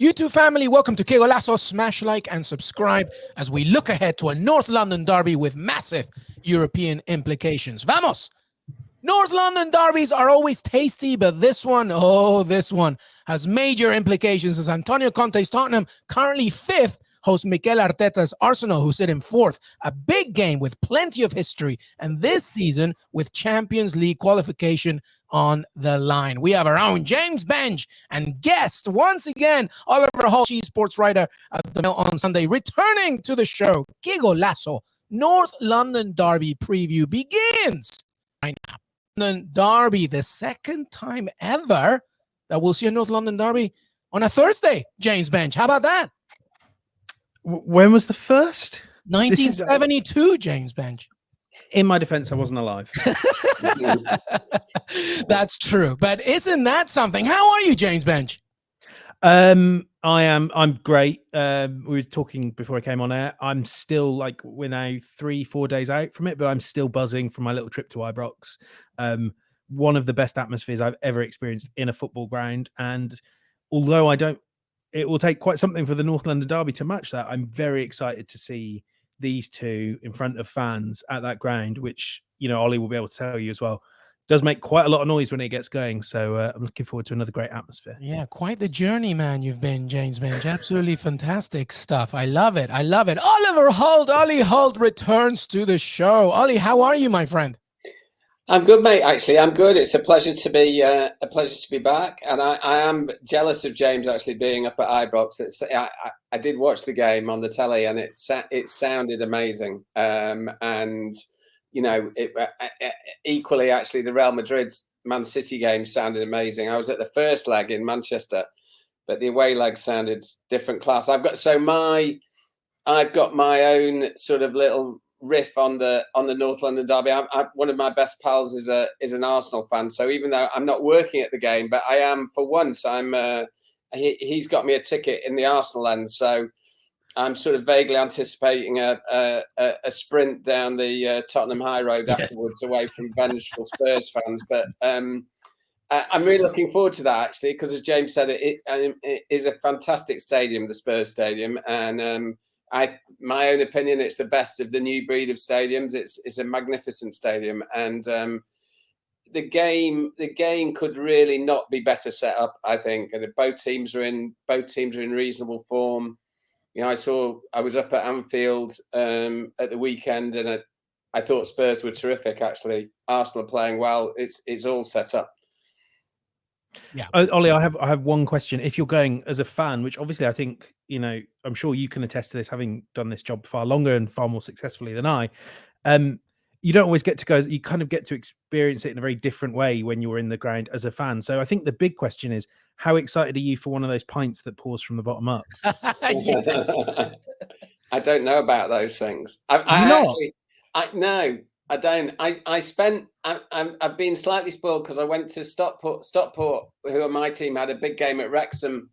YouTube family, welcome to Qué Golazo. Smash like and subscribe as we look ahead to a North London derby with massive European implications. Vamos! North London derbies are always tasty, but this one has major implications as Antonio Conte's Tottenham, currently 5th, host Miguel Arteta's Arsenal, who sit in 4th. A big game with plenty of history, and this season with Champions League qualification on the line. We have our own James Benge and guest, once again, Oliver Holt, sports writer at the Mail on Sunday, returning to the show. Qué Golazo. North London derby preview begins right now. London derby, the second time ever that we'll see a North London derby on a Thursday, James Benge. How about that? When was the first? 1972, James Benge. In my defense, I wasn't alive. That's true. But isn't that something? How are you, James Benge? I'm great. We were talking before I came on air. I'm still we're now 3-4 days out from it, but I'm still buzzing from my little trip to Ibrox. One of the best atmospheres I've ever experienced in a football ground. And although it will take quite something for the North London derby to match that, I'm very excited to see these two in front of fans at that ground, which, Ollie will be able to tell you as well, does make quite a lot of noise when it gets going. So I'm looking forward to another great atmosphere. Yeah, quite the journey, man, you've been, James Benge. Absolutely fantastic stuff. I love it. Oliver Holt, Ollie Holt returns to the show. Ollie, how are you, my friend? I'm good, mate. Actually, I'm good. It's a pleasure to be back, and I am jealous of James actually being up at Ibrox. I did watch the game on the telly, and it sounded amazing. Equally, actually, the Real Madrid Man City game sounded amazing. I was at the first leg in Manchester, but the away leg sounded different class. I've got my own sort of little riff on the North London derby. One of my best pals is an Arsenal fan, so even though I'm not working at the game, but I am for once. He's got me a ticket in the Arsenal end, so I'm sort of vaguely anticipating a sprint down the Tottenham High Road afterwards, away from vengeful Spurs fans. But I'm really looking forward to that, actually, because as James said, it is a fantastic stadium, the Spurs Stadium, and my own opinion, it's the best of the new breed of stadiums. It's a magnificent stadium, and the game could really not be better set up, I think. And both teams are in reasonable form. I was up at Anfield at the weekend, and I thought Spurs were terrific. Actually, Arsenal playing well. It's all set up. Yeah, Ollie, I have one question. If you're going as a fan, which obviously I think I'm sure you can attest to this, having done this job far longer and far more successfully than I. You don't always get to go. You kind of get to experience it in a very different way when you're in the ground as a fan. So I think the big question is, how excited are you for one of those pints that pours from the bottom up? Yes. I don't know about those things. No, I don't. I've been slightly spoiled because I went to Stockport, who are my team, had a big game at Wrexham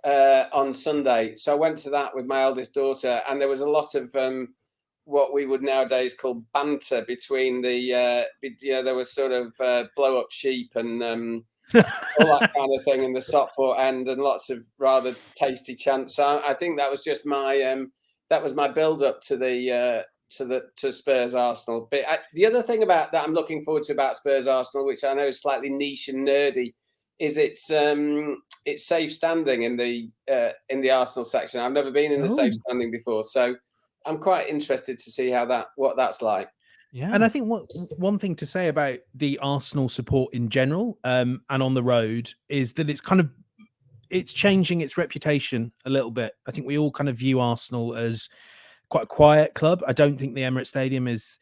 on Sunday. So I went to that with my eldest daughter, and there was a lot of what we would nowadays call banter between there was sort of blow up sheep and all that kind of thing in the Stockport end, and lots of rather tasty chants. So I think that was just my build up to Spurs Arsenal. But the other thing about that I'm looking forward to about Spurs Arsenal, which I know is slightly niche and nerdy, is it's safe standing in the Arsenal section. I've never been in the safe standing before, so I'm quite interested to see what that's like. Yeah, and I think one thing to say about the Arsenal support in general, and on the road, is that it's changing its reputation a little bit. I think we all kind of view Arsenal as quite a quiet club. I don't think the Emirates Stadium it's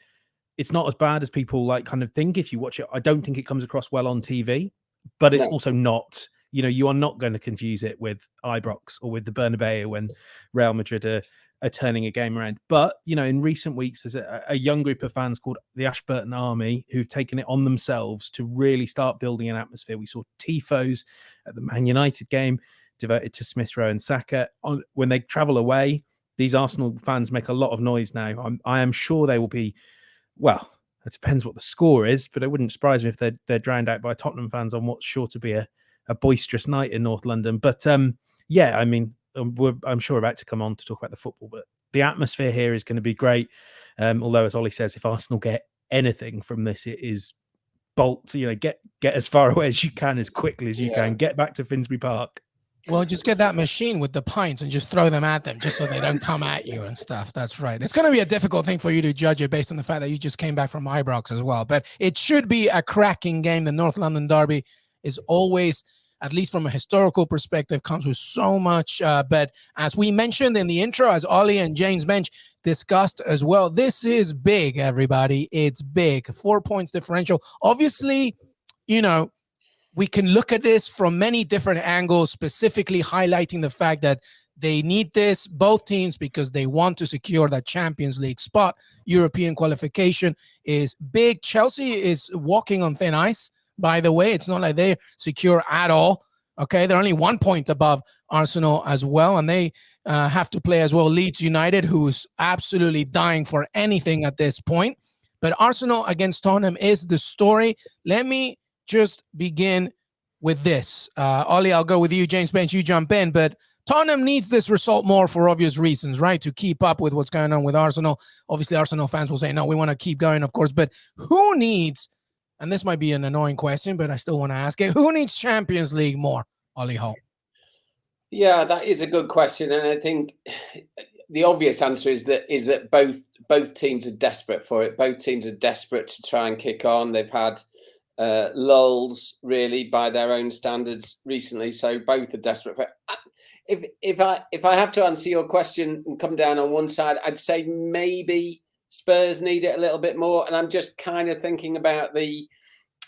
not as bad as people kind of think. If you watch it, I don't think it comes across well on TV, but it's also not, you are not going to confuse it with Ibrox or with the Bernabeu when Real Madrid are turning a game around. But, in recent weeks, there's a young group of fans called the Ashburton Army who've taken it on themselves to really start building an atmosphere. We saw tifos at the Man United game devoted to Smith Rowe and Saka. When they travel away, these Arsenal fans make a lot of noise now. I am sure they will be, well, it depends what the score is, but it wouldn't surprise me if they're drowned out by Tottenham fans on what's sure to be a boisterous night in North London. But yeah, I mean, I'm sure we're about to come on to talk about the football, but the atmosphere here is going to be great. Although, as Ollie says, if Arsenal get anything from this, it is bolt. Get as far away as you can, as quickly as you can. Get back to Finsbury Park. Well, just get that machine with the pints and just throw them at them just so they don't come at you and stuff. That's right. It's going to be a difficult thing for you to judge it based on the fact that you just came back from Ibrox as well. But it should be a cracking game. The North London Derby is always, at least from a historical perspective, comes with so much. But as we mentioned in the intro, as Ollie and James Bench discussed as well, this is big, everybody. It's big. 4 points differential. Obviously, we can look at this from many different angles, specifically highlighting the fact that they need this, both teams, because they want to secure that Champions League spot. European qualification is big. Chelsea is walking on thin ice, by the way. It's not like they're secure at all. Okay, they're only 1 point above Arsenal as well, and they have to play as well Leeds United, who's absolutely dying for anything at this point. But Arsenal against Tottenham is the story. Let me just begin with this. Ollie, I'll go with you. James Bench, you jump in. But Tottenham needs this result more for obvious reasons, right? To keep up with what's going on with Arsenal. Obviously, Arsenal fans will say, no, we want to keep going, of course. But who needs, and this might be an annoying question, but I still want to ask it, who needs Champions League more, Ollie Holt? Yeah, that is a good question. And I think the obvious answer is that both teams are desperate for it. Both teams are desperate to try and kick on. They've had lulls, really, by their own standards recently, so both are desperate for it. If I have to answer your question and come down on one side, I'd say maybe Spurs need it a little bit more. And I'm just kind of thinking about they're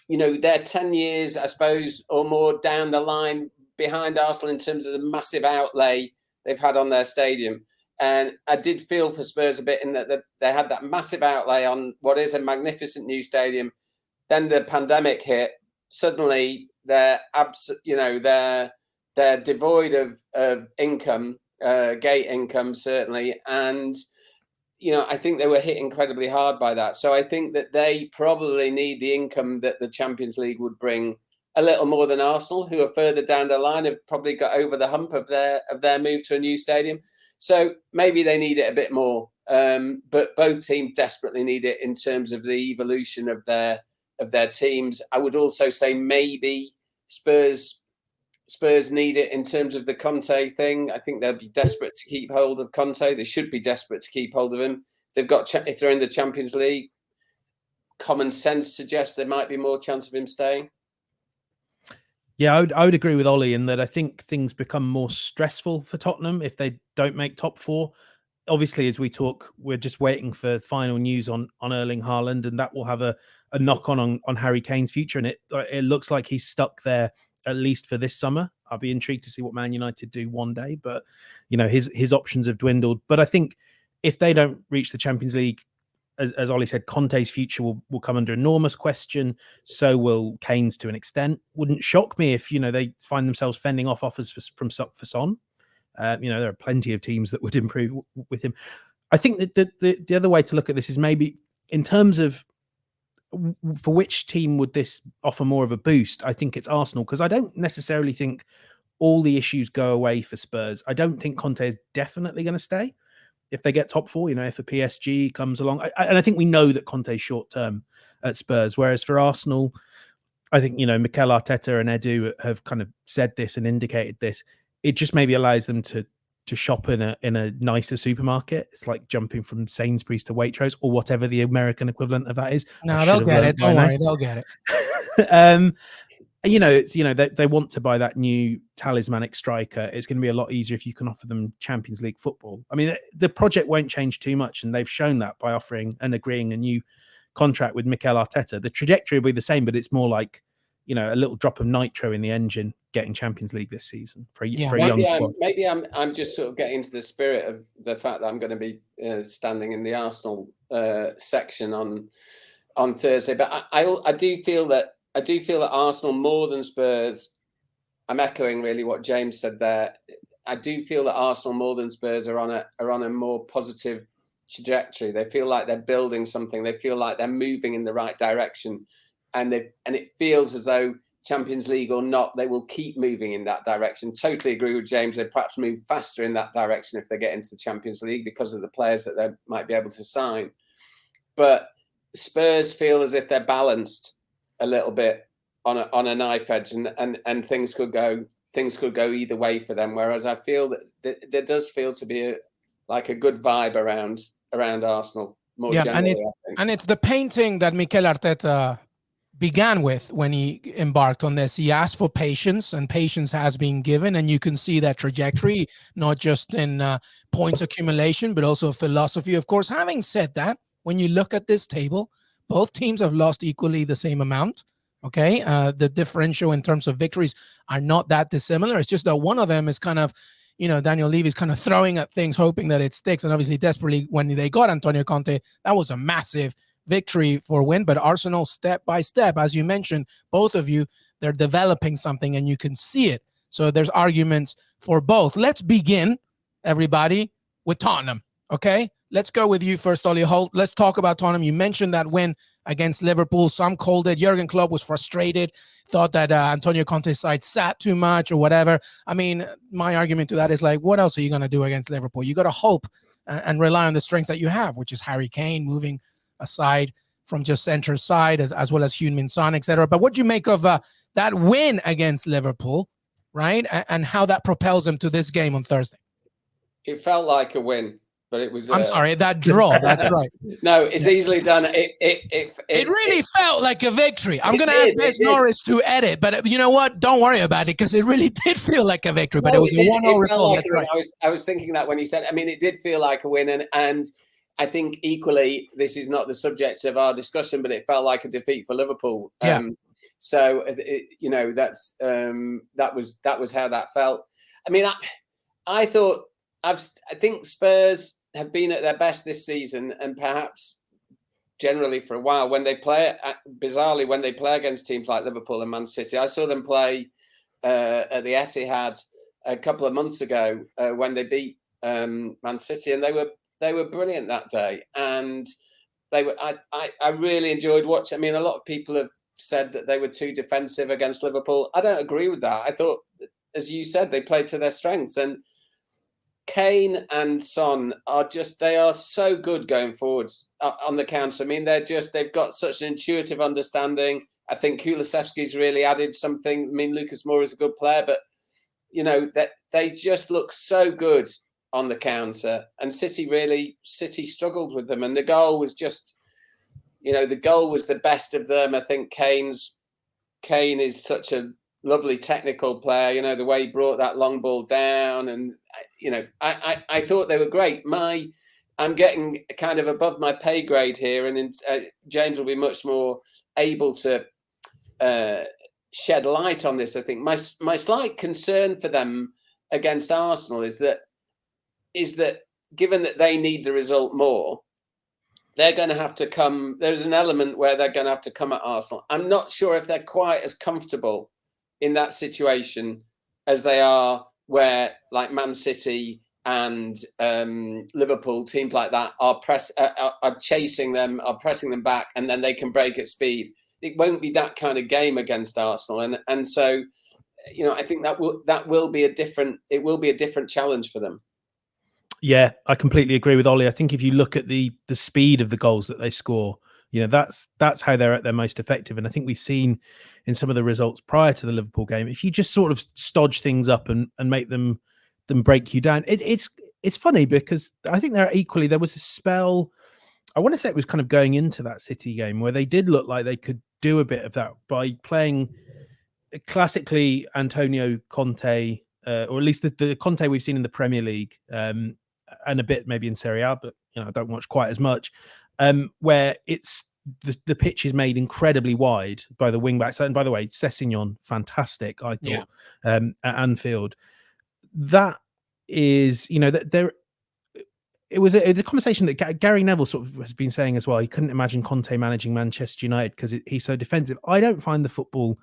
10 years, I suppose, or more down the line behind Arsenal in terms of the massive outlay they've had on their stadium. And I did feel for Spurs a bit in that they had that massive outlay on what is a magnificent new stadium. Then the pandemic hit. Suddenly, they're devoid of income, gate income certainly, and I think they were hit incredibly hard by that. So I think that they probably need the income that the Champions League would bring a little more than Arsenal, who are further down the line, have probably got over the hump of their move to a new stadium. So maybe they need it a bit more. But both teams desperately need it in terms of the evolution of their teams. I would also say maybe Spurs need it in terms of the Conte thing. I think they'll be desperate to keep hold of Conte. They should be desperate to keep hold of him. If they're in the Champions League, common sense suggests there might be more chance of him staying. Yeah, I would agree with Ollie in that I think things become more stressful for Tottenham if they don't make top four. Obviously, as we talk, we're just waiting for final news on Erling Haaland, and that will have a knock on Harry Kane's future. And it looks like he's stuck there at least for this summer. I'll be intrigued to see what Man United do one day, but his options have dwindled. But I think if they don't reach the Champions League, as Ollie said, Conte's future will come under enormous question. So will Kane's to an extent. Wouldn't shock me if they find themselves fending off offers for Son. There are plenty of teams that would improve with him. I think that the other way to look at this is maybe in terms of for which team would this offer more of a boost. I think it's Arsenal, because I don't necessarily think all the issues go away for Spurs. I don't think Conte is definitely going to stay if they get top four, if a PSG comes along. And I think we know that Conte's short term at Spurs, whereas for Arsenal, I think, Mikel Arteta and Edu have kind of said this and indicated this. It just maybe allows them to shop in a nicer supermarket. It's like jumping from Sainsbury's to Waitrose or whatever the American equivalent of that is. No, they'll get it. Don't worry, they'll get it. They want to buy that new talismanic striker. It's going to be a lot easier if you can offer them Champions League football. I mean, the project won't change too much, and they've shown that by offering and agreeing a new contract with Mikel Arteta. The trajectory will be the same, but it's more like a little drop of nitro in the engine getting Champions League this season for a young squad. Maybe I'm just sort of getting into the spirit of the fact that I'm going to be standing in the Arsenal section on Thursday, but I do feel that Arsenal more than Spurs. I'm echoing really what James said there. I do feel that Arsenal more than Spurs are on a more positive trajectory. They feel like they're building something. They feel like they're moving in the right direction, and it feels as though Champions League or not, they will keep moving in that direction. Totally agree with James. They perhaps move faster in that direction if they get into the Champions League because of the players that they might be able to sign. But Spurs feel as if they're balanced a little bit on a knife edge, and things could go either way for them. Whereas I feel that there does feel to be a good vibe around Arsenal more generally. And it's the painting that Mikel Arteta began with when he embarked on this. He asked for patience, and patience has been given, and you can see that trajectory, not just in points accumulation, but also philosophy. Of course, having said that, when you look at this table, both teams have lost equally the same amount. Okay, the differential in terms of victories are not that dissimilar. It's just that one of them is kind of, Daniel Levy's kind of throwing at things, hoping that it sticks. And obviously, desperately, when they got Antonio Conte, that was a massive victory for win. But Arsenal, step by step, as you mentioned, both of you, they're developing something, and you can see it. So there's arguments for both. Let's begin, everybody, with Tottenham. Okay, let's go with you first, Ollie Holt. Let's talk about Tottenham. You mentioned that win against Liverpool. Some called it. Jurgen Klopp was frustrated, thought that Antonio Conte's side sat too much or whatever. I mean, my argument to that is what else are you going to do against Liverpool? You got to hope and rely on the strengths that you have, which is Harry Kane moving aside from just center side, as well as Heung-min Son, etc. But what do you make of that win against Liverpool, right? And how that propels them to this game on Thursday? It felt like a win. But it was. I'm sorry, that draw. That's right. No, it's easily done. It really felt like a victory. I'm going to ask Des Norris to edit, but you know what? Don't worry about it, because it really did feel like a victory. But it was a 1-0 result. That's right. I was thinking that when you said. I mean, it did feel like a win, and I think equally, this is not the subject of our discussion, but it felt like a defeat for Liverpool. Yeah. So that's that was how that felt. I mean, I thought I think Spurs have been at their best this season, and perhaps generally for a while, when they play, bizarrely, when they play against teams like Liverpool and Man City. I saw them play at the Etihad a couple of months ago when they beat Man City, and they were brilliant that day. And they were. I really enjoyed watching. I mean, a lot of people have said that they were too defensive against Liverpool. I don't agree with that. I thought, as you said, they played to their strengths, and Kane and Son they are so good going forward on the counter. I mean, they've got such an intuitive understanding. I think Kulusevski's really added something. I mean, Lucas Moura is a good player, but that they just look so good on the counter. And City struggled with them, and the goal was just, the goal was the best of them. I think Kane is such a lovely technical player, the way he brought that long ball down, and I thought they were great. I'm getting kind of above my pay grade here, and James will be much more able to shed light on this. I think my slight concern for them against Arsenal is that given that they need the result more, they're going to have to come. There's an element where they're going to have to come at Arsenal. I'm not sure if they're quite as comfortable in that situation as they are where, like, Man City and Liverpool, teams like that are chasing them, are pressing them back, and then they can break at speed. It won't be that kind of game against Arsenal, and so I think that will be a different challenge for them. Yeah, I completely agree with Ollie. I think if you look at the speed of the goals that they score, that's how they're at their most effective. And I think we've seen in some of the results prior to the Liverpool game, if you just sort of stodge things up and make them break you down, it's funny, because I think there was a spell, I want to say it was kind of going into that City game, where they did look like they could do a bit of that by playing classically Antonio Conte, or at least the Conte we've seen in the Premier League, and a bit maybe in Serie A, but I don't watch quite as much, where it's the pitch is made incredibly wide by the wing backs. And by the way, Sessegnon, fantastic, I thought, at Anfield. That is, there. It was a conversation that Gary Neville sort of has been saying as well. He couldn't imagine Conte managing Manchester United because he's so defensive. I don't find the football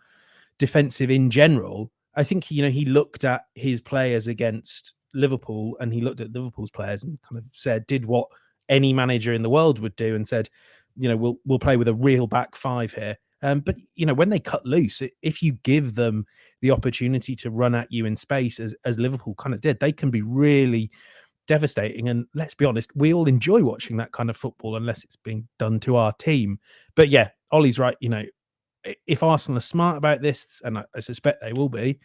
defensive in general. I think he looked at his players against Liverpool, and he looked at Liverpool's players and kind of did what any manager in the world would do, and said, we'll play with a real back five here. But when they cut loose, if you give them the opportunity to run at you in space, as Liverpool kind of did, they can be really devastating. And let's be honest, we all enjoy watching that kind of football unless it's being done to our team. But yeah, Ollie's right. If Arsenal are smart about this, and I suspect they will be,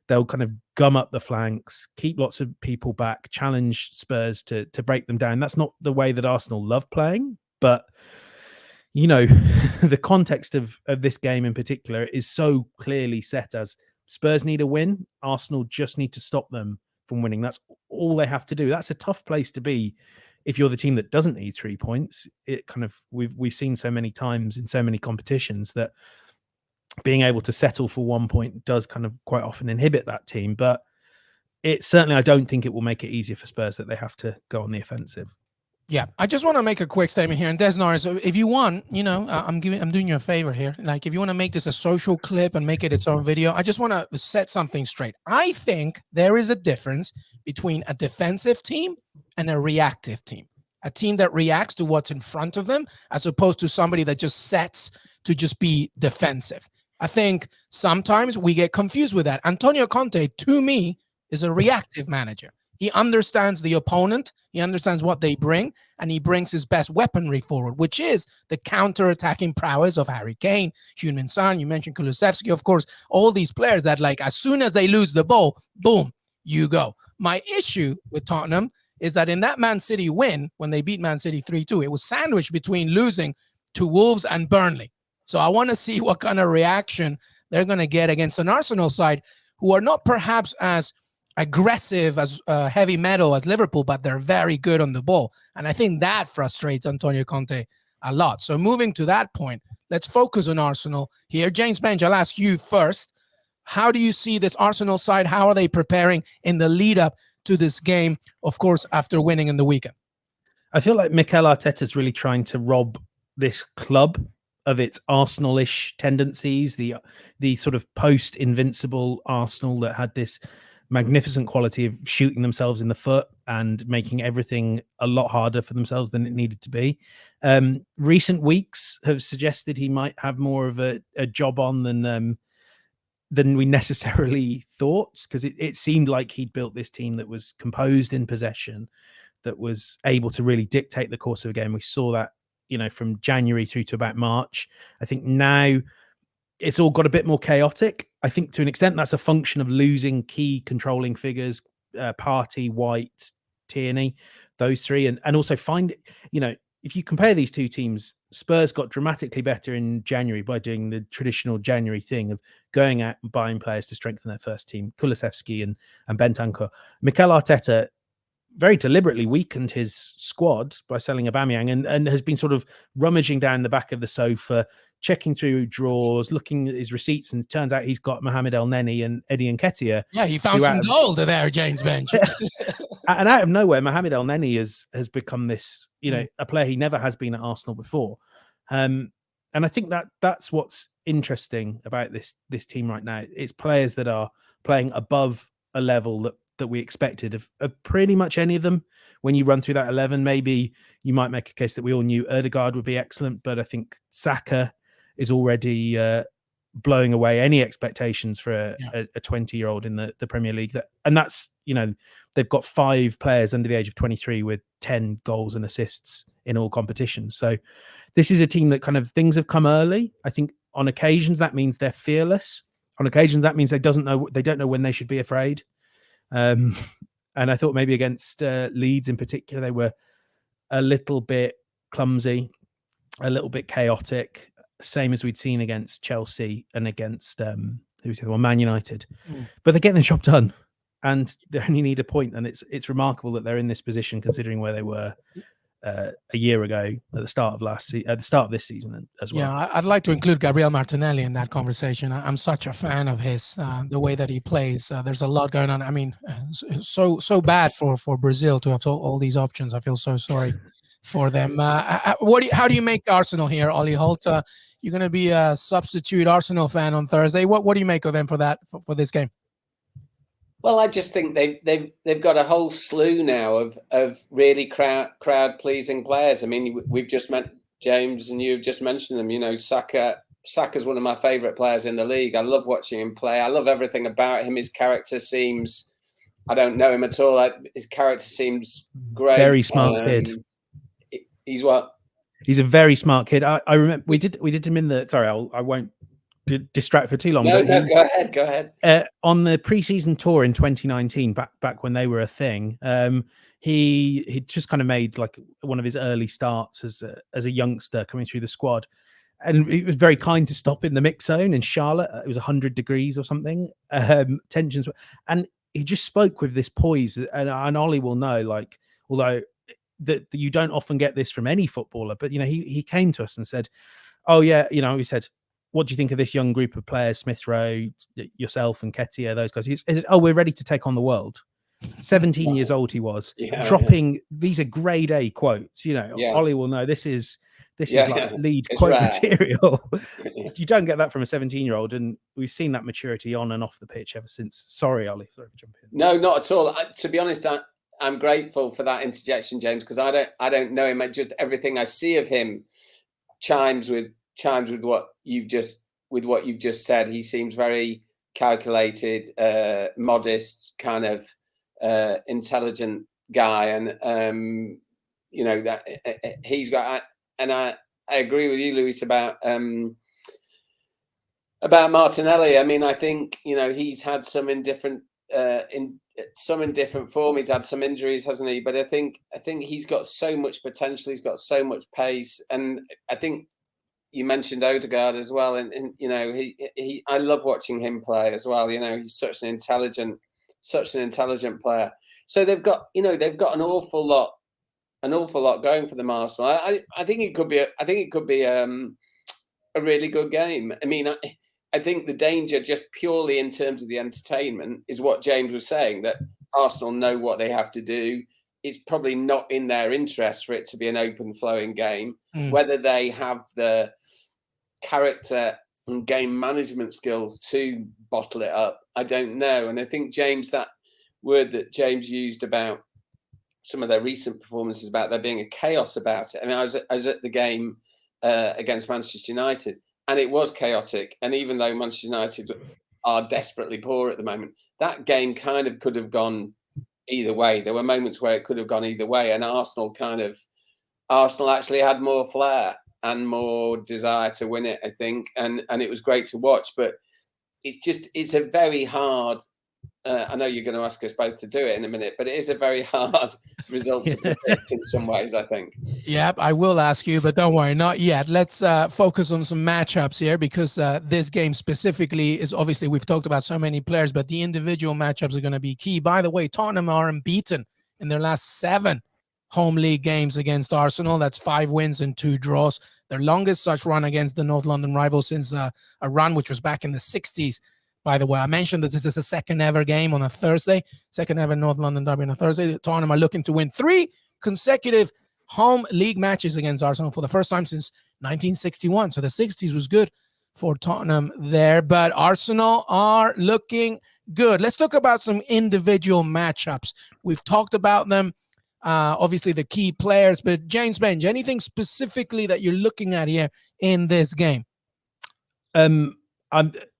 they'll kind of gum up the flanks, keep lots of people back, challenge Spurs to break them down. That's not the way that Arsenal love playing, but the context of this game in particular is so clearly set as Spurs need a win. Arsenal just need to stop them from winning. That's all they have to do. That's a tough place to be if you're the team that doesn't need 3 points. It kind of we've seen so many times in so many competitions that being able to settle for 1 point does kind of quite often inhibit that team. But I don't think it will make it easier for Spurs that they have to go on the offensive. Yeah, I just want to make a quick statement here. And Des Norris, if you want, I'm doing you a favor here. Like, if you want to make this a social clip and make it its own video, I just want to set something straight. I think there is a difference between a defensive team and a reactive team. A team that reacts to what's in front of them, as opposed to somebody that just sets to just be defensive. I think sometimes we get confused with that. Antonio Conte, to me, is a reactive manager. He understands the opponent, he understands what they bring, and he brings his best weaponry forward, which is the counter-attacking prowess of Harry Kane, Heung-min Son, you mentioned Kulusevski, of course, all these players that, like, as soon as they lose the ball, boom, you go. My issue with Tottenham is that in that Man City win, when they beat Man City 3-2, it was sandwiched between losing to Wolves and Burnley. So I want to see what kind of reaction they're going to get against an Arsenal side who are not perhaps as aggressive, as heavy metal as Liverpool, but they're very good on the ball. And I think that frustrates Antonio Conte a lot. So moving to that point, let's focus on Arsenal here. James Benge, I'll ask you first. How do you see this Arsenal side? How are they preparing in the lead up to this game, of course, after winning in the weekend? I feel like Mikel Arteta is really trying to rob this club of its Arsenal-ish tendencies, the sort of post-invincible Arsenal that had this magnificent quality of shooting themselves in the foot and making everything a lot harder for themselves than it needed to be. Recent weeks have suggested he might have more of a job on than we necessarily thought, because it seemed like he'd built this team that was composed in possession, that was able to really dictate the course of a game. We saw that, from January through to about March. I think now it's all got a bit more chaotic. I think to an extent that's a function of losing key controlling figures, Partey, White, Tierney, those three. And also if you compare these two teams, Spurs got dramatically better in January by doing the traditional January thing of going out and buying players to strengthen their first team, Kulusevski and Bentancur. Mikel Arteta very deliberately weakened his squad by selling Aubameyang and has been sort of rummaging down the back of the sofa, checking through drawers, looking at his receipts, and it turns out he's got Mohamed El Neni and Eddie Nketiah. Yeah, he found some gold there, James Benge. And out of nowhere, Mohamed El Neni has become this, a player he never has been at Arsenal before. And I think that's what's interesting about this team right now. It's players that are playing above a level that we expected of pretty much any of them. When you run through that 11, maybe you might make a case that we all knew Ødegaard would be excellent, but I think Saka is already blowing away any expectations for a 20-year-old in the Premier League. And that's, they've got 5 players under the age of 23 with 10 goals and assists in all competitions. So this is a team that kind of things have come early. I think on occasions that means they're fearless. On occasions that means they don't know when they should be afraid. And I thought maybe against Leeds in particular, they were a little bit clumsy, a little bit chaotic, same as we'd seen against Chelsea and against Man United. But they're getting the job done, and they only need a point. And it's remarkable that they're in this position considering where they were a year ago at the start of this season as well. Yeah, I'd like to include Gabriel Martinelli in that conversation. I'm such a fan of his, the way that he plays. There's a lot going on. I mean, so bad for Brazil to have all these options. I feel so sorry for them. How do you make Arsenal here, Ollie Holt? You're going to be a substitute Arsenal fan on Thursday. What do you make of them for this game? Well, I just think they've got a whole slew now of really crowd pleasing players. I mean, we've just met James and you've just mentioned them. Saka, Saka's one of my favourite players in the league. I love watching him play. I love everything about him. His character seems, I don't know him at all. His character seems great. Very smart kid. He's what? He's a very smart kid. I remember we did him in the. Sorry, I won't distract for too long. No, go ahead. On the preseason tour in 2019, back when they were a thing, he just kind of made like one of his early starts as a youngster coming through the squad, and he was very kind to stop in the mix zone in Charlotte. It was 100 degrees or something, tensions, and he just spoke with this poise. And Ollie will know, like, although that you don't often get this from any footballer, but he came to us and said, "Oh yeah, he said, what do you think of this young group of players, Smith Rowe, yourself and Ketia, those guys?" He said, "Oh, we're ready to take on the world." 17 years old he was, dropping these are grade A quotes. Ollie will know this is like lead quote material. You don't get that from a 17-year-old, and we've seen that maturity on and off the pitch ever since. Sorry, Ollie. Sorry for jumping in. No, not at all. To be honest, I'm grateful for that interjection, James, because I don't know him. Just everything I see of him chimes with what you've just said. He seems very calculated, modest, kind of intelligent guy, and that he's got. And I agree with you, Luis, about Martinelli. I mean, I think he's had some in different form. He's had some injuries, hasn't he? But I think he's got so much potential. He's got so much pace, and I think you mentioned Odegaard as well. And I love watching him play as well. He's such an intelligent player. So they've got an awful lot going for them, Arsenal. I think it could be a really good game. I mean, I think the danger, just purely in terms of the entertainment, is what James was saying, that Arsenal know what they have to do. It's probably not in their interest for it to be an open flowing game. Whether they have the character and game management skills to bottle it up, I don't know. And I think, James, that word that James used about some of their recent performances, about there being a chaos about it. I mean, I was at the game against Manchester United, and it was chaotic. And even though Manchester United are desperately poor at the moment, that game kind of could have gone either way. There were moments where it could have gone either way, and Arsenal actually had more flair and more desire to win it, I think, and it was great to watch. But it's a very hard. I know you're going to ask us both to do it in a minute, but it is a very hard result to predict in some ways, I think. Yep, I will ask you, but don't worry, not yet. Let's focus on some matchups here, because this game specifically is, obviously, we've talked about so many players, but the individual matchups are going to be key. By the way, Tottenham are unbeaten in their last 7 home league games against Arsenal. That's 5 wins and 2 draws. Their longest such run against the North London rivals since a run which was back in the 60s. By the way, I mentioned that this is a second ever game on a Thursday, second ever North London derby on a Thursday. Tottenham are looking to win 3 consecutive home league matches against Arsenal for the first time since 1961. So the 60s was good for Tottenham there, but Arsenal are looking good. Let's talk about some individual matchups. We've talked about them, obviously the key players, but James Benge, anything specifically that you're looking at here in this game?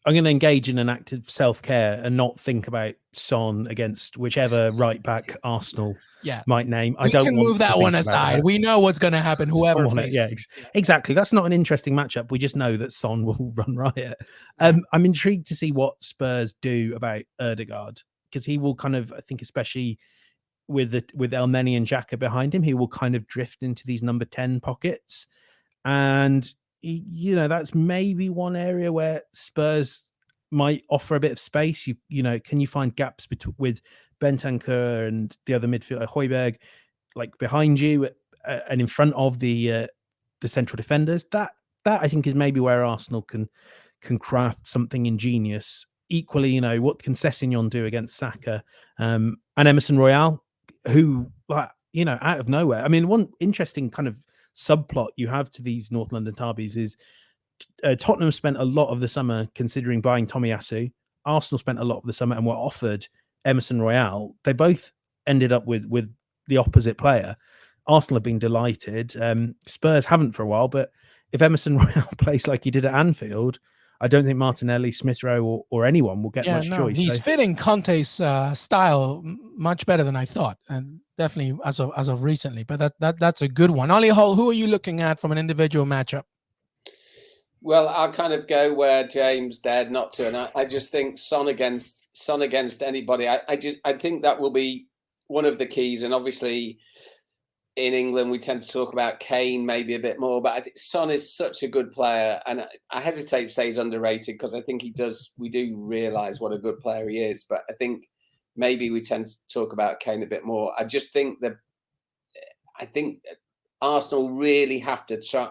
I'm going to engage in an act of self-care and not think about Son against whichever right back Arsenal might name. I don't move that one aside. We know what's going to happen. Whoever faces. Exactly. That's not an interesting matchup. We just know that Son will run riot. I'm intrigued to see what Spurs do about Odegaard, because he will kind of, I think, especially with Elneny and Xhaka behind him, he will kind of drift into these number 10 pockets. And that's maybe one area where Spurs might offer a bit of space. Can you find gaps with Bentancur and the other midfielder Højbjerg, like behind you and in front of the central defenders? That I think is maybe where Arsenal can craft something ingenious. Equally, what can Sessegnon do against Saka and Emerson Royale, who out of nowhere. I mean, one interesting kind of subplot you have to these North London derbies is Tottenham spent a lot of the summer considering buying Tomiyasu. Arsenal spent a lot of the summer and were offered Emerson Royale. They both ended up with the opposite player. Arsenal have been delighted. Spurs haven't for a while, but if Emerson Royale plays like he did at Anfield, I don't think Martinelli, Smith Rowe, or anyone will get much choice. He's fitting Conte's style much better than I thought, and definitely as of recently. But that's a good one. Ollie Holt, who are you looking at from an individual matchup? Well, I'll kind of go where James dared not to, and I just think Son against anybody. I think that will be one of the keys, and obviously in England, we tend to talk about Kane maybe a bit more, but I think Son is such a good player, and I hesitate to say he's underrated because I think we do realise what a good player he is, but I think maybe we tend to talk about Kane a bit more. I just think I think Arsenal really have to try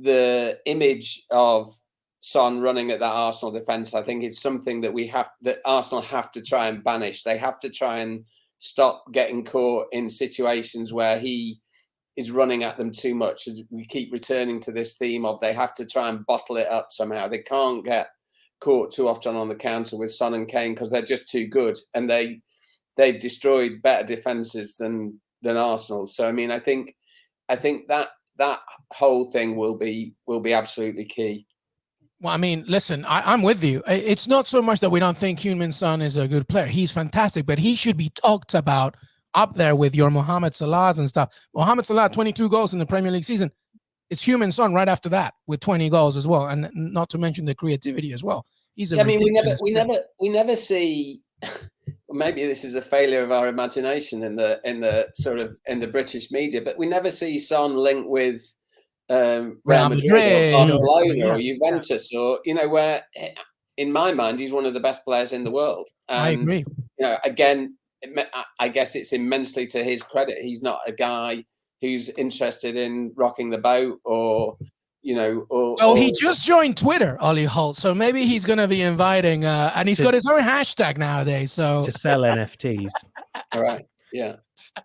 the image of Son running at that Arsenal defence. I think it's something that Arsenal have to try and banish. They have to try and stop getting caught in situations where he is running at them too much. As we keep returning to this theme of they have to try and bottle it up somehow. They can't get caught too often on the counter with Son and Kane because they're just too good, and they've destroyed better defences than Arsenal. So I mean, I think that whole thing will be absolutely key. Well, I mean, listen, I'm with you. It's not so much that we don't think Heung-min Son is a good player. He's fantastic, but he should be talked about up there with your Mohamed Salahs and stuff. Mohamed Salah, 22 goals in the Premier League season. It's Heung-min Son right after that with 20 goals as well, and not to mention the creativity as well. He's a we never see. Maybe this is a failure of our imagination in the British media, but we never see Son linked with Real Madrid or Barcelona or Juventus or where in my mind he's one of the best players in the world. And, I agree. Again, I guess it's immensely to his credit. He's not a guy who's interested in rocking the boat or he just joined Twitter, Ollie Holt. So maybe he's going to be inviting, and he's got his own hashtag nowadays. So to sell NFTs. All right. Yeah.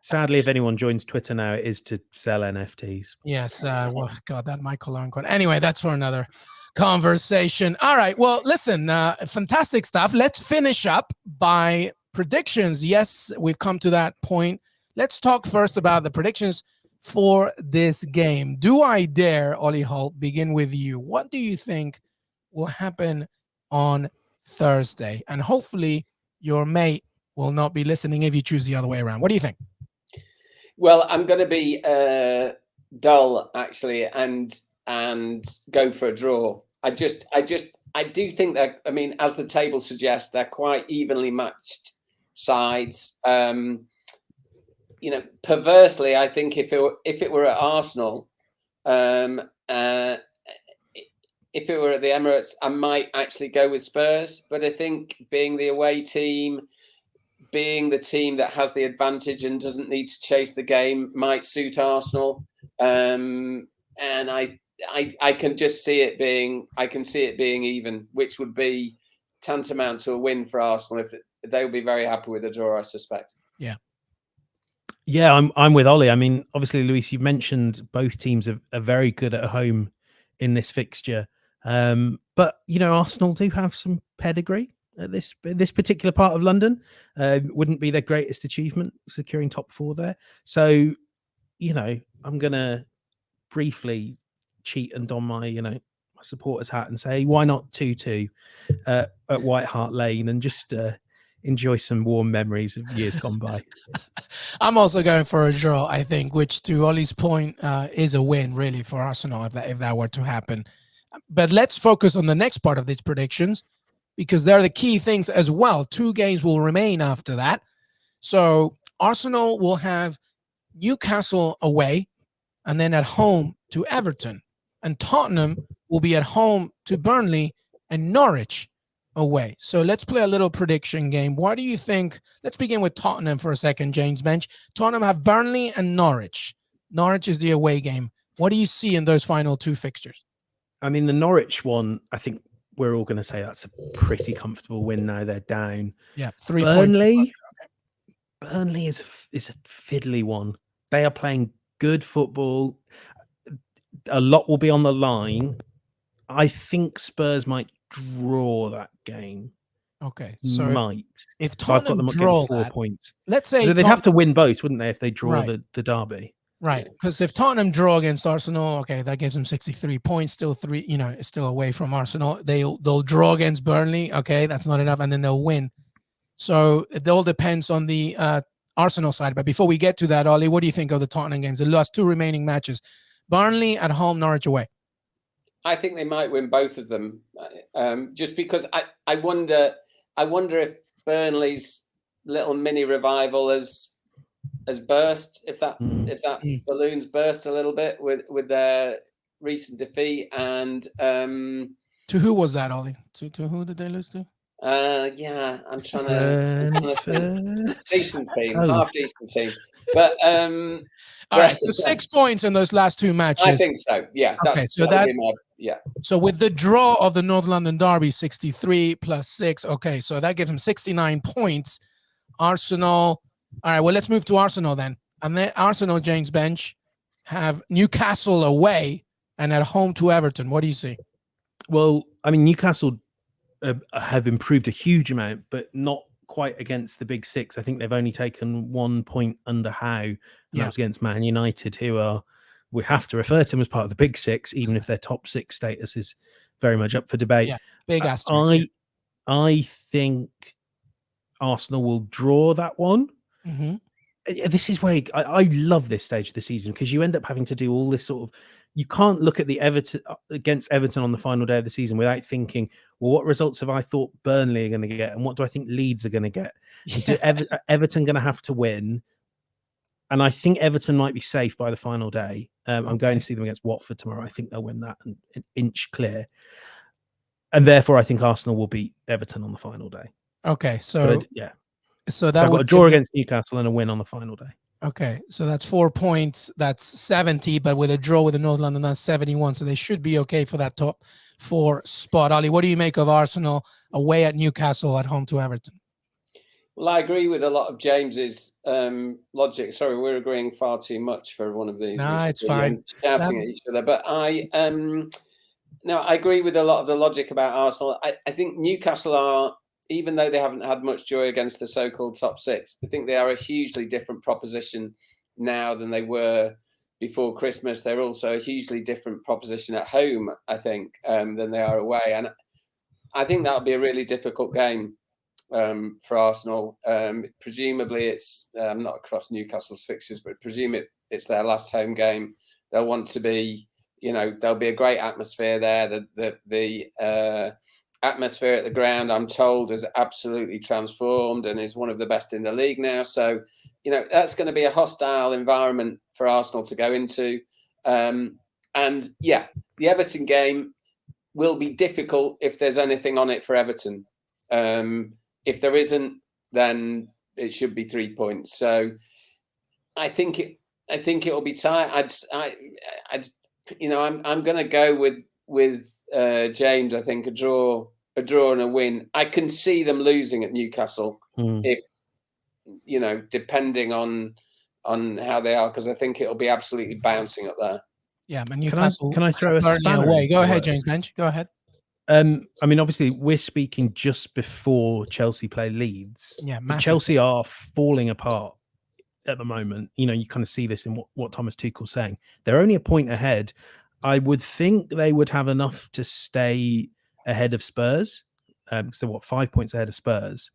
Sadly, if anyone joins Twitter now, it is to sell NFTs. Yes. Well, God, that Michael Owen quote. Anyway, that's for another conversation. All right. Well, listen, fantastic stuff. Let's finish up by predictions. Yes, we've come to that point. Let's talk first about the predictions for this game. Do I dare, Ollie Holt, begin with you? What do you think will happen on Thursday? And hopefully your mate will not be listening if you choose the other way around. What do you think? Well, I'm going to be dull, actually, and go for a draw. I do think that, I mean, as the table suggests, they're quite evenly matched sides. Perversely, I think if it were at Arsenal, if it were at the Emirates, I might actually go with Spurs. But I think being the away team, being the team that has the advantage and doesn't need to chase the game, might suit Arsenal. And I can just see it being, even, which would be tantamount to a win for Arsenal. They will be very happy with a draw, I suspect. Yeah. Yeah, I'm with Ollie. I mean, obviously, Luis, you mentioned both teams are very good at home in this fixture. But, Arsenal do have some pedigree at this particular part of London. Wouldn't be their greatest achievement, securing top 4 there. So, I'm going to briefly cheat and don my, my supporters hat and say, why not 2-2 at White Hart Lane and just enjoy some warm memories of years gone by. I'm also going for a draw, I think, which to Ollie's point is a win really for Arsenal if that were to happen. But let's focus on the next part of these predictions because they're the key things as well. 2 games will remain after that. So Arsenal will have Newcastle away and then at home to Everton. And Tottenham will be at home to Burnley and Norwich away. So let's play a little prediction game. What do you think? Let's begin with Tottenham for a second, James Bench. Tottenham have Burnley and Norwich. Norwich is the away game. What do you see in those final 2 fixtures? I mean, the Norwich one, I think we're all going to say that's a pretty comfortable win now they're down. Yeah, 3 Burnley, points. Burnley is a fiddly one. They are playing good football. A lot will be on the line. I think Spurs might draw that game. Okay, so if Tottenham draw 4 that, points, let's say they'd have to win both, wouldn't they, if they draw the derby? Right, because if Tottenham draw against Arsenal, okay, that gives them 63 points, still three, it's still away from Arsenal. They'll draw against Burnley, okay, that's not enough, and then they'll win. So it all depends on the Arsenal side. But before we get to that, Ollie, what do you think of the Tottenham games? The last two remaining matches, Burnley at home, Norwich away. I think they might win both of them, just because I wonder if Burnley's little mini revival has burst, if that balloon's burst a little bit with their recent defeat. And to who was that, Ollie? To who did they lose to? Yeah, I'm trying to think. Decent team, half decent team. But all right, so 6 points in those last two matches. I think so. Yeah. Okay, so So with the draw of the North London Derby, 63 plus 6. Okay, so that gives them 69 points. Arsenal. All right, well, let's move to Arsenal then. And then Arsenal, James Bench, have Newcastle away and at home to Everton. What do you see? Well, I mean, Newcastle have improved a huge amount, but not quite against the big six. I think they've only taken 1 point under Howe, and that was against Man United, who we have to refer to them as part of the big six, even if their top six status is very much up for debate. Yeah, big asterisk. I think Arsenal will draw that one. Mm-hmm. This is where I love this stage of the season, because you end up having to do all this sort of, you can't look at the Everton against Everton on the final day of the season without thinking, well, what results have I thought Burnley are going to get, and what do I think Leeds are going to get? Everton going to have to win, and I think Everton might be safe by the final day. I'm going to see them against Watford tomorrow. I think they'll win that an inch clear, and therefore I think Arsenal will beat Everton on the final day. Okay, so So I've got a draw against Newcastle and a win on the final day. Okay, so that's 4 points. That's 70, but with a draw with the North London, that's 71. So they should be okay for that top 4 spot. Ollie, what do you make of Arsenal away at Newcastle, at home to Everton? Well, I agree with a lot of James's logic. Sorry, we're agreeing far too much for one of these. No, it's fine. Shouting at each other. But I agree with a lot of the logic about Arsenal. I think Newcastle are, even though they haven't had much joy against the so-called top six, I think they are a hugely different proposition now than they were before Christmas. They're also a hugely different proposition at home, I think, than they are away. And I think that'll be a really difficult game for Arsenal. Presumably it's not across Newcastle's fixtures, but presume it's their last home game. They'll want to be, there'll be a great atmosphere there. The atmosphere at the ground, I'm told, is absolutely transformed and is one of the best in the league now. So, that's going to be a hostile environment for Arsenal to go into. And the Everton game will be difficult if there's anything on it for Everton. If there isn't, then it should be 3 points. So I think it'll be tight. I'm going to go with James. I think a draw and a win. I can see them losing at Newcastle if depending on how they are, because I think it'll be absolutely bouncing up there. Yeah, but Newcastle. Can I throw a spanner away? Go ahead, James Bench. Go ahead. I mean, obviously, we're speaking just before Chelsea play Leeds. Yeah, Chelsea are falling apart at the moment. You kind of see this in what Thomas Tuchel's saying. They're only a point ahead. I would think they would have enough to stay ahead of Spurs. So 5 points ahead of Spurs.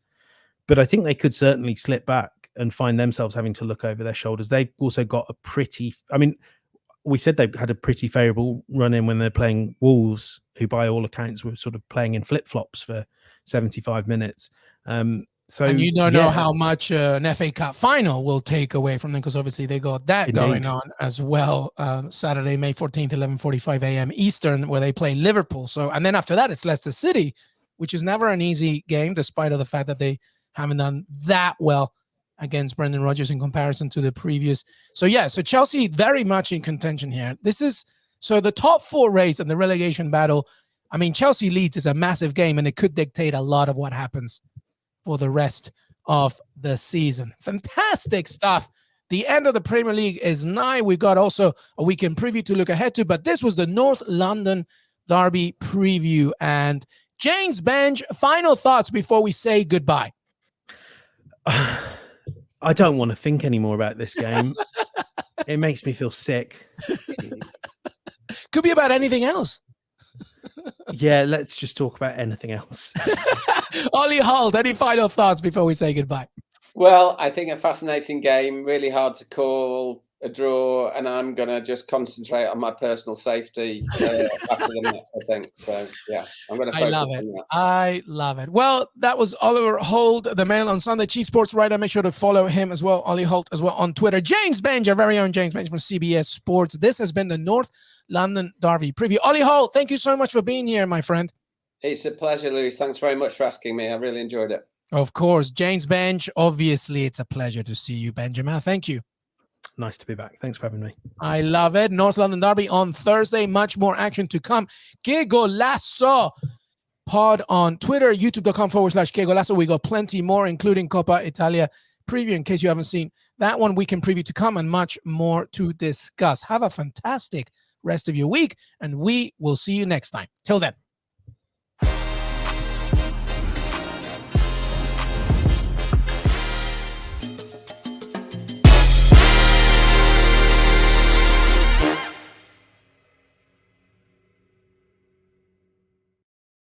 But I think they could certainly slip back and find themselves having to look over their shoulders. They've also got we said they had a pretty favourable run in when they're playing Wolves, who by all accounts were sort of playing in flip-flops for 75 minutes. And you don't know how much an FA Cup final will take away from them, because obviously they got that going on as well. Saturday, May 14th, 11:45 a.m. Eastern, where they play Liverpool. So, and then after that, it's Leicester City, which is never an easy game, despite of the fact that they haven't done that well against Brendan Rodgers in comparison to the previous. So Chelsea very much in contention here. So the top 4 race and the relegation battle. I mean, Chelsea Leeds is a massive game, and it could dictate a lot of what happens for the rest of the season. Fantastic stuff. The end of the Premier League is nigh. We've got also a weekend preview to look ahead to, but this was the North London Derby preview. And James Bench, final thoughts before we say goodbye. I don't want to think anymore about this game. It makes me feel sick. Could be about anything else. Yeah, let's just talk about anything else. Ollie Holt, any final thoughts before we say goodbye? Well, I think a fascinating game, really hard to call a draw, and I'm going to just concentrate on my personal safety after the match, I think. So, yeah, I'm going to focus on that. I love it. Well, that was Oliver Holt, the Mail on Sunday, chief sports writer. Make sure to follow him as well, Ollie Holt, as well on Twitter. James Benge, our very own James Benge from CBS Sports. This has been the North London Derby preview. Ollie Holt, thank you so much for being here, my friend. It's a pleasure, Lewis. Thanks very much for asking me. I really enjoyed it. Of course. James Benge, obviously, it's a pleasure to see you, Benjamin. Thank you. Nice to be back. Thanks for having me. I love it. North London Derby on Thursday. Much more action to come. Qué Golazo pod on Twitter, youtube.com/Qué Golazo. We got plenty more, including Coppa Italia preview, in case you haven't seen that one. Weekend preview to come and much more to discuss. Have a fantastic rest of your week, and we will see you next time. Till then.